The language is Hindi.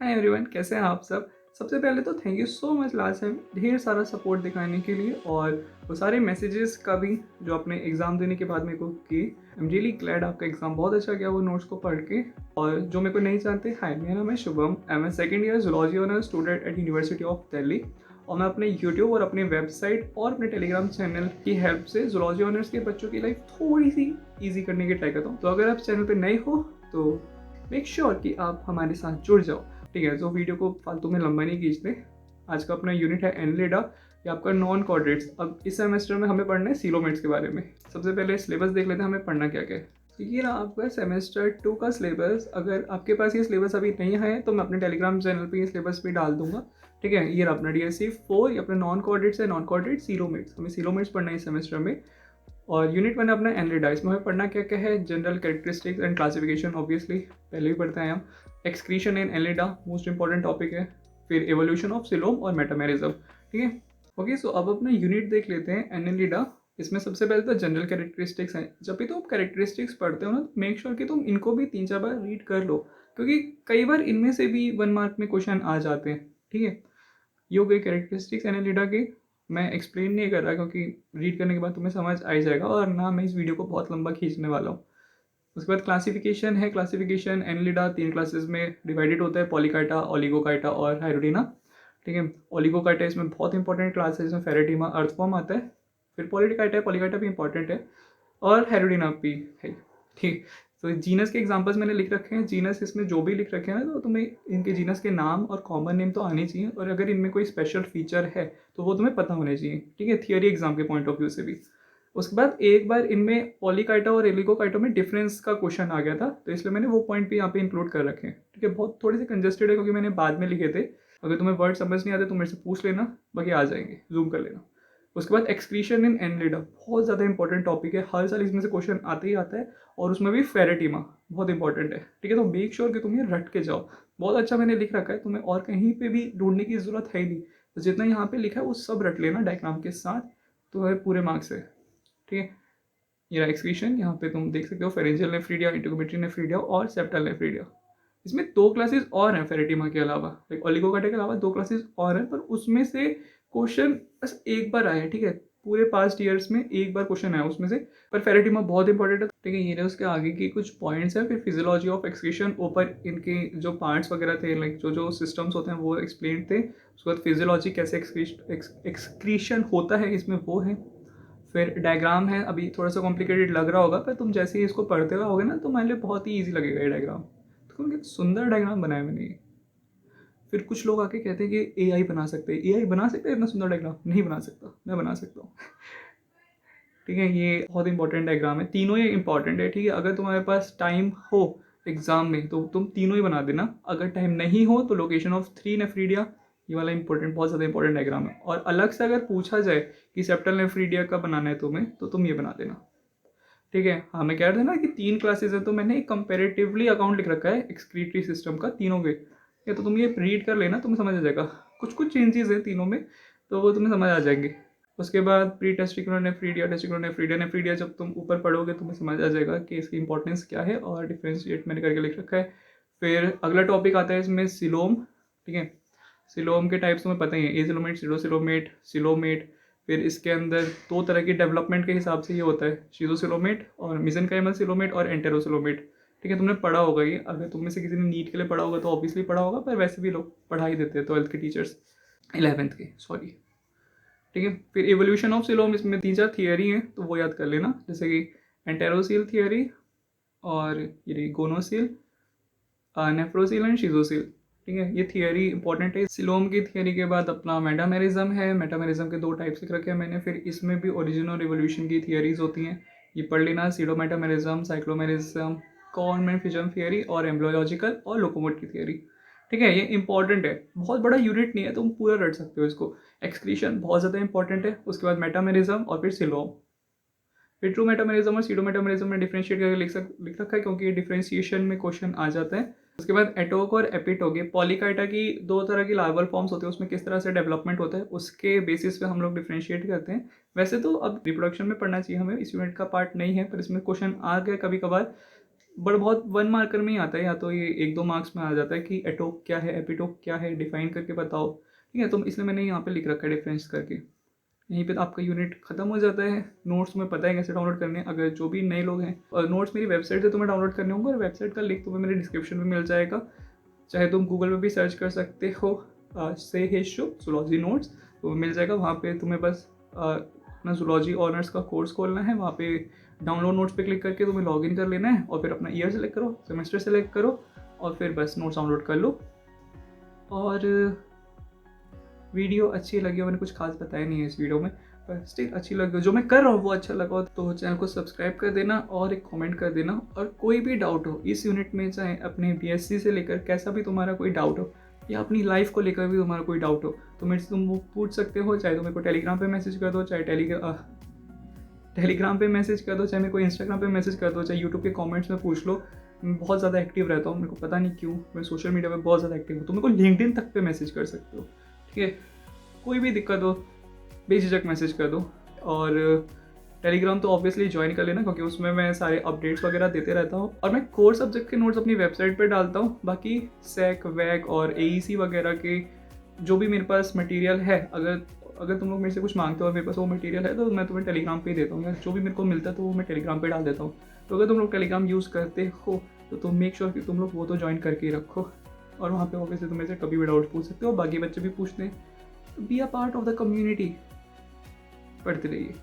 हाय एवरीवन, कैसे हैं आप सब। सबसे पहले तो thank you so much last time ढेर सारा सपोर्ट दिखाने के लिए और वो सारे मैसेजेस का भी जो आपने एग्ज़ाम देने के बाद मेरे को किए। आई एम रियली ग्लैड आपका एग्ज़ाम बहुत अच्छा गया वो नोट्स को पढ़ के। और जो मेरे को नहीं जानते, हाय मेरा नाम है Shubham, I am a second year zoology honour student at university of Delhi. और मैं अपने यूट्यूब और अपने वेबसाइट और अपने टेलीग्राम चैनल की हेल्प से जूलॉजी ऑनर्स के बच्चों की लाइफ थोड़ी सी ईजी करने की ट्राई करता हूँ। तो अगर आप चैनल पर नए हो तो मेक श्योर कि आप हमारे साथ जुड़ जाओ। ठीक है, तो वीडियो को फालतू में लंबा नहीं खींचते। आज का अपना यूनिट है एनलिडा, या आपका नॉन कोऑर्डिनेट्स। अब इस सेमेस्टर में हमें पढ़ना है सीलोमेट्स के बारे में। सबसे पहले सिलेबस देख लेते हैं हमें पढ़ना क्या क्या है। ये रहा आपका सेमेस्टर 2 का सिलेबस। अगर आपके पास ये सिलेबस अभी नहीं है तो मैं अपने टेलीग्राम चैनल पे ये सिलेबस भी डाल दूंगा। ठीक है, ये रहा अपना DSC 4, ये अपना नॉन कोऑर्डिनेट्स है, नॉन कोऑर्डिनेट सीलोमेट्स। हमें सीलोमेट्स पढ़ना है इस सेमेस्टर में। और यूनिट 1 अपना एनलिडा, इसमें हमें पढ़ना क्या क्या है। General characteristics and classification, obviously पहले भी पढ़ते हैं हम। एक्सक्रीशन इन एनलिडा मोस्ट इंपॉर्टेंट टॉपिक है। फिर एवोल्यूशन ऑफ सिलोम और मेटामेरिज्म। ठीक है, ओके। सो अब अपना यूनिट देख लेते हैं एनलिडा। इसमें सबसे पहले तो जनरल कैरेक्टरिस्टिक्स हैं। जब भी तुम कैरेक्टरिस्टिक्स पढ़ते हो ना, तो मेक श्योर कि तुम इनको भी 3-4 बार रीड कर लो, क्योंकि कई बार इनमें से भी 1 मार्क में क्वेश्चन आ जाते हैं। ठीक है, ये हो गई कैरेक्टरिस्टिक्स एनलिडा की। मैं एक्सप्लेन नहीं कर रहा क्योंकि रीड करने के बाद तुम्हें समझ आ ही जाएगा, और ना मैं इस वीडियो को बहुत लंबा खींचने वाला हूँ। उसके बाद क्लासिफिकेशन है। क्लासिफिकेशन एनलिडा 3 क्लासेस में डिवाइडेड होता है, पॉलीकाइटा, ओलिगोकाइटा और हाइड्रोडिना। ठीक है, ओलिगोकाइटा इसमें बहुत इंपॉर्टेंट क्लास है, जिसमें फेरेटिमा अर्थफॉर्म आता है। फिर पॉलीकाइटा है, पॉलीकाइटा भी इंपॉर्टेंट है, और हाइड्रोडिना भी है। ठीक, तो जीनस के एग्जांपल्स मैंने लिख रखे हैं। जीनस इसमें जो भी लिख रखे हैं ना, तो तुम्हें इनके जीनस के नाम और कॉमन नेम तो आने चाहिए, और अगर इनमें कोई स्पेशल फीचर है तो वो तुम्हें पता होने चाहिए। ठीक है, थियोरी एग्जाम के पॉइंट ऑफ व्यू से भी। उसके बाद एक बार इनमें पॉलीकाइटा और एलिगोकाइटा में डिफरेंस का क्वेश्चन आ गया था, तो इसलिए मैंने वो पॉइंट भी यहाँ पे इंक्लूड कर रखे हैं। ठीक है, बहुत थोड़े से कंजस्टेड है क्योंकि मैंने बाद में लिखे थे। अगर तुम्हें वर्ड समझ नहीं आते तो मेरे से पूछ लेना, बाकी आ जाएंगे, जूम कर लेना। उसके बाद एक्सक्रीशन इन एनलिडा, बहुत ज़्यादा इंपॉर्टेंट टॉपिक है, हर साल इसमें से क्वेश्चन आते ही आता है, और उसमें भी फेरेटिमा बहुत इंपॉर्टेंट है। ठीक है, तो मेक श्योर कि तुम ये रट के जाओ। बहुत अच्छा मैंने लिख रखा है, तुम्हें और कहीं पे भी ढूंढने की ज़रूरत है ही नहीं। तो जितना यहाँ पे लिखा है वो सब रट लेना डायग्राम के साथ, तो है पूरे मार्क्स है। ठीक है, ये एक्सक्रीशन यहाँ पे तुम देख सकते हो, फेरेंजियल नेफ्रीडिया, इंट्रोगोमेट्री नेफ्रीडिया और सेप्टल नेफ्रीडिया। इसमें 2 क्लासेस और हैं फेरेटिमा के अलावा, लाइक ओलिगोकाइटा के अलावा 2 क्लासेस और हैं, पर उसमें से क्वेश्चन बस एक बार आया है। ठीक है, पूरे पास्ट ईयर्स में एक बार क्वेश्चन आया उसमें से, पर फेरेटिमा बहुत इंपॉर्टेंट है। ठीक है, ये रहे उसके आगे की कुछ पॉइंट्स हैं। फिर फिजियोलॉजी ऑफ एक्सक्रीशन, ऊपर इनके जो पार्ट्स वगैरह थे, लाइक जो जो सिस्टम्स होते हैं वो एक्सप्लेन थे। उसके बाद फिजियोलॉजी कैसे एक्सक्रीशन होता है इसमें वो है। फिर डायग्राम है, अभी थोड़ा सा कॉम्प्लिकेटेड लग रहा होगा, पर तुम जैसे ही इसको पढ़ते रहोगे ना तो मान लो बहुत ही ईजी लगेगा ये डायग्राम। तो कितना सुंदर डायग्राम बनाया मैंने ये। फिर कुछ लोग आके कहते हैं कि AI बना सकते हैं। AI बना सकते हैं इतना सुंदर डायग्राम? नहीं बना सकता, मैं बना सकता हूँ। ठीक है, ये बहुत इंपॉर्टेंट डायग्राम है, तीनों ही इंपॉर्टेंट है। ठीक है, अगर तुम्हारे पास टाइम हो एग्जाम में तो तुम तीनों ही बना देना। अगर टाइम नहीं हो तो लोकेशन ऑफ 3 नेफ्रीडिया, ये वाला इंपॉर्टेंट, बहुत ज़्यादा इंपॉर्टेंट डायग्राम है। और अलग से अगर पूछा जाए कि सेप्टल नेफ्रीडिया का बनाना है तुम्हें, तो तुम ये बना देना। ठीक है, हाँ मैं कह रहा था ना कि 3 क्लासेस है, तो मैंने एक कंपेरेटिवली अकाउंट लिख रखा है एक्सक्रीटरी सिस्टम का तीनों के। या तो तुम ये रीड कर लेना, तुम्हें समझ आ जाएगा। कुछ कुछ चेंजेस हैं तीनों में, तो वो तुम्हें समझ आ जाएंगे। उसके बाद pre testicular nephridia, testicular nephridia, nephridia जब तुम ऊपर पढ़ोगे तुम्हें समझ आ जाएगा कि इसकी इंपॉर्टेंस क्या है, और डिफ्रेंशिएट मैंने करके लिख रखा है। फिर अगला टॉपिक आता है इसमें सिलोम। ठीक है, सिलोम के टाइप्स तुम्हें पता ही है, एसिलोमेट, सीडोसिलोमेट, सिलोमेट। फिर इसके अंदर 2 तरह की डेवलपमेंट के हिसाब से ये होता है, शीजोसिलोमेट और मिजेनकाइमल सिलोमेट और एंटेरोसिलोमेट। ठीक है, तुमने पढ़ा होगा ये, अगर तुम में से किसी ने नीट के लिए पढ़ा होगा तो ऑब्वियसली पढ़ा होगा, पर वैसे भी लोग पढ़ाई देते हैं 12th के टीचर्स, 11th के सॉरी। ठीक है, फिर एवोल्यूशन ऑफ सिलोम, इसमें 3-4 थियरी हैं तो वो याद कर लेना, जैसे कि एंटेरोसील थियरी, और ये गोनोसील, नेफ्रोसील एंड शीजोसील। ठीक है, ये थियरी इंपॉर्टेंट है। सिलोम की थियरी के बाद अपना मेटामेरिज्म है। मेटामेरिज्म के 2 टाइप्स लिख रखे हैं मैंने। फिर इसमें भी ओरिजिन और रिवोल्यूशन की थियरीज होती हैं, ये पढ़ लेना। सीडोमेटामेरिज्म, साइक्लोमेरिज्म, कॉनमेंट फिजम थियरी, और एम्ब्रियोलॉजिकल और लोकोमोट की थियरी। ठीक है, ये इंपॉर्टेंट है, बहुत बड़ा यूनिट नहीं है, तुम पूरा रट सकते हो इसको। एक्सक्रीशन बहुत ज़्यादा इंपॉर्टेंट है। उसके बाद मेटामेरिज्म और फिर सिलोम। फिर ट्रू मेटामेरिज्म और सीडो मेटामेरिज्म में डिफरेंशिएट करके लिख रखा है, क्योंकि ये डिफरेंशिएशन में क्वेश्चन आ जाता है। उसके बाद एटोक और एपिटोक, ये पॉलीकाइटा की 2 तरह की लार्वल फॉर्म्स होते हैं, उसमें किस तरह से डेवलपमेंट होता है उसके बेसिस पे हम लोग डिफरेंशिएट करते हैं। वैसे तो अब रिप्रोडक्शन में पढ़ना चाहिए हमें, इस यूनिट का पार्ट नहीं है, पर इसमें क्वेश्चन आ गए कभी कभार, बट बहुत 1 मार्कर में ही आता है, या तो ये 1-2 मार्क्स में आ जाता है कि एटोप क्या है, एपिटोप क्या है, डिफाइन करके बताओ, ठीक है? तो इसलिए मैंने यहाँ पे लिख रखा है डिफरेंस करके। यहीं पे तो आपका यूनिट खत्म हो जाता है। नोट्स तुम्हें पता है कैसे डाउनलोड करने हैं, अगर जो भी नए लोग हैं, और नोट्स मेरी वेबसाइट से तुम्हें डाउनलोड करने होंगे, और वेबसाइट का लिंक तुम्हें मेरे डिस्क्रिप्शन में मिल जाएगा। चाहे तुम गूगल पे भी सर्च कर सकते हो, से हिस्सो जूलॉजी नोट्स, तो मिल जाएगा। वहाँ पे तुम्हें बस अपना जूलॉजी ऑनर्स का कोर्स खोलना है, वहाँ पे डाउनलोड नोट्स पे क्लिक करके तुम्हें लॉगिन कर लेना है, और फिर अपना ईयर सेलेक्ट करो, सेमेस्टर सेलेक्ट करो, और फिर बस नोट्स डाउनलोड कर लो। और वीडियो अच्छी लगी हो, मैंने कुछ खास बताया नहीं है इस वीडियो में, पर स्टिल अच्छी लगी हो, जो मैं कर रहा हूँ वो अच्छा लगा हो, तो चैनल को सब्सक्राइब कर देना और एक कमेंट कर देना। और कोई भी डाउट हो इस यूनिट में, चाहे अपने बीएससी से लेकर कैसा भी तुम्हारा कोई डाउट हो, या अपनी लाइफ को लेकर भी तुम्हारा कोई डाउट हो, तो मेरे से तुम वो पूछ सकते हो। चाहे तो मेरे को टेलीग्राम पे मैसेज कर दो, चाहे टेलीग्राम पे मैसेज कर दो, चाहे मेरे को इंस्टाग्राम पे मैसेज कर दो, चाहे यूट्यूब के कमेंट्स में पूछ लो। मैं बहुत ज़्यादा एक्टिव रहता हूँ, मेरे को पता नहीं क्यों, मैं सोशल मीडिया पे बहुत ज़्यादा एक्टिव हूँ, तो मेरे को लिंक्डइन तक पे मैसेज कर सकते हो, ठीक है? कोई भी दिक्कत हो बेझिझक मैसेज कर दो। और टेलीग्राम तो ऑब्वियसली ज्वाइन कर लेना, क्योंकि उसमें मैं सारे अपडेट्स वगैरह देते रहता हूँ, और मैं कोर सब्जेक्ट के नोट्स अपनी वेबसाइट पे डालता हूँ। बाकी सेक वैक और एईसी वगैरह के जो भी मेरे पास मटेरियल है, अगर अगर तुम लोग मेरे से कुछ मांगते हो और मेरे पास वो मटेरियल है, तो मैं तुम्हें टेलीग्राम पे ही देता हूँ, या जो भी मेरे को मिलता है तो वो मैं टेलीग्राम पे डाल देता हूँ। तो अगर तुम लोग टेलीग्राम यूज़ करते हो तो तुम मेक श्योर कि तुम लोग वो तो ज्वाइन करके ही रखो, और वहाँ पे ऑब्वियसली तुम मेरे से कभी भी डाउट पूछ सकते हो, बाकी बच्चे भी पूछते हैं। Be a part of the community, पढ़ते रहिए।